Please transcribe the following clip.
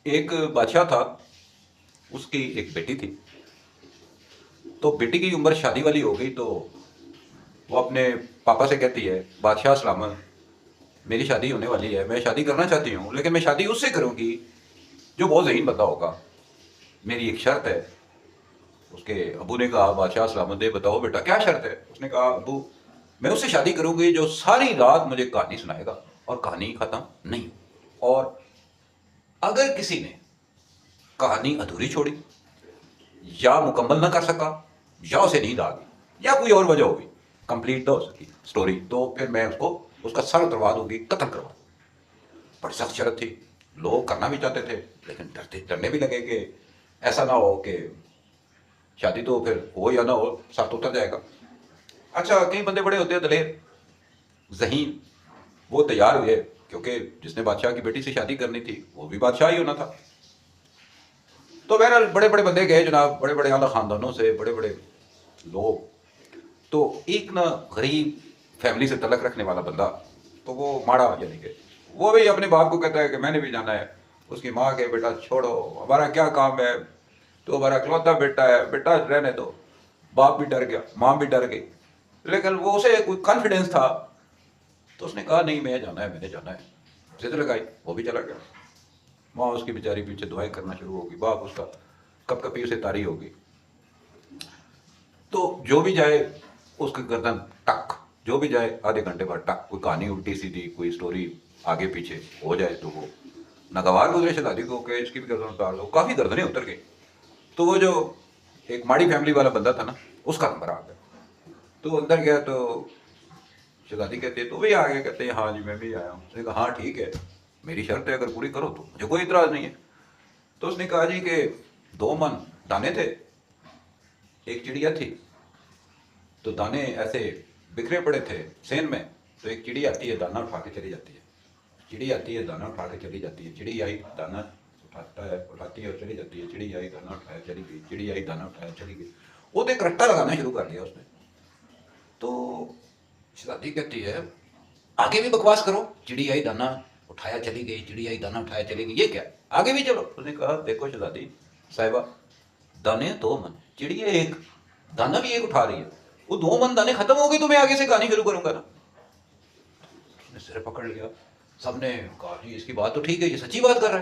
एक बादशाह था, उसकी एक बेटी थी। तो बेटी की उम्र शादी वाली हो गई, तो वो अपने पापा से कहती है, बादशाह सलामत, मेरी शादी होने वाली है, मैं शादी करना चाहती हूँ, लेकिन मैं शादी उससे करूँगी जो बहुत ज़हीन बंदा होगा। मेरी एक शर्त है। उसके अबू ने कहा, बादशाह सलामत दे, बताओ बेटा क्या शर्त है। उसने कहा, अबू मैं उससे शादी करूँगी जो सारी रात मुझे कहानी सुनाएगा और कहानी ख़त्म नहीं। और अगर किसी ने कहानी अधूरी छोड़ी या मुकम्मल ना कर सका या उसे नींद आ गई या कोई और वजह होगी, कंप्लीट ना हो सकी स्टोरी, तो फिर मैं उसको उसका सर उतरवा दूंगी, कत्ल करवा। बड़ी सख्त शर्त थी। लोग करना भी चाहते थे, लेकिन डरने भी लगे कि ऐसा ना हो कि शादी तो फिर हो या ना हो, साथ उतर जाएगा। अच्छा, कई बंदे बड़े होते हैं दलेर, जहीन, वो तैयार हुए, क्योंकि जिसने बादशाह की बेटी से शादी करनी थी वो भी बादशाह ही होना था। तो बहरहाल बड़े बड़े बंदे गए जनाब, बड़े बड़े आला खानदानों से बड़े बड़े लोग। तो एक ना गरीब फैमिली से तलक रखने वाला बंदा, तो वो माड़ा, यानी कि वो भी अपने बाप को कहता है कि मैंने भी जाना है। उसकी माँ के, बेटा छोड़ो, हमारा क्या काम है, तो हमारा इकलौता बेटा है, बेटा रहने दो। बाप भी डर गया, माँ भी डर गई, लेकिन वो उसे कोई कॉन्फिडेंस था, तो उसने कहा नहीं, मैं जाना है, मैंने जाना है। जिद लगाई, वो भी चला गया। माँ उसकी बेचारी पीछे दुआएं करना शुरू होगी, बाप उसका कप कपी उसे तारी होगी। तो जो भी जाए उसकी गर्दन टक, जो भी जाए आधे घंटे बाद टक, कोई कहानी उल्टी सीधी, कोई स्टोरी आगे पीछे हो जाए तो वो नागवार गुजरे शहजादी को कि इसकी भी गर्दन उतार दो। काफी गर्दनें उतर गई। तो वो जो एक माड़ी फैमिली वाला बंदा था ना, उसका नंबर आ गया। तो वो अंदर गया, तो शहजादी कहते हैं तो भी आ गए, कहते हैं हाँ जी मैं भी आया हूँ। उसने कहा हाँ ठीक है, मेरी शर्त है, अगर पूरी करो तो मुझे कोई इतराज नहीं है। तो उसने कहा जी कि 2 मन दाने थे, एक चिड़िया थी, तो दाने ऐसे बिखरे पड़े थे सेन में। तो एक चिड़ी आती है, दाना उठा के चली जाती है। चिड़ी आती है, दाना उठा के चली जाती है। चिड़ी आई, दाना उठाता है, उठाती है और चली जाती है। चिड़ी आई, दाना उठाया, चली गई। चिड़ी आई, दाना उठाया, चली गई। वो तो एक रट्टा लगाना शुरू कर दिया उसने। तो शहजादी कहती है, आगे भी बकवास करो, चिड़ी आई, दाना उठाया, चली गई, चिड़ी आई, दाना उठाया, चली गई, ये क्या, आगे भी चलो। उसने कहा, देखो शहजादी साहिबा, दाने 2 मन, चिड़िया एक, दाना भी एक उठा रही है, वो 2 मन दाने खत्म हो गए तो मैं आगे से कहानी शुरू करूंगा ना। उसने सिर पकड़ लिया। सबने कहा जी इसकी बात तो ठीक है, ये सच्ची बात कर रहा है।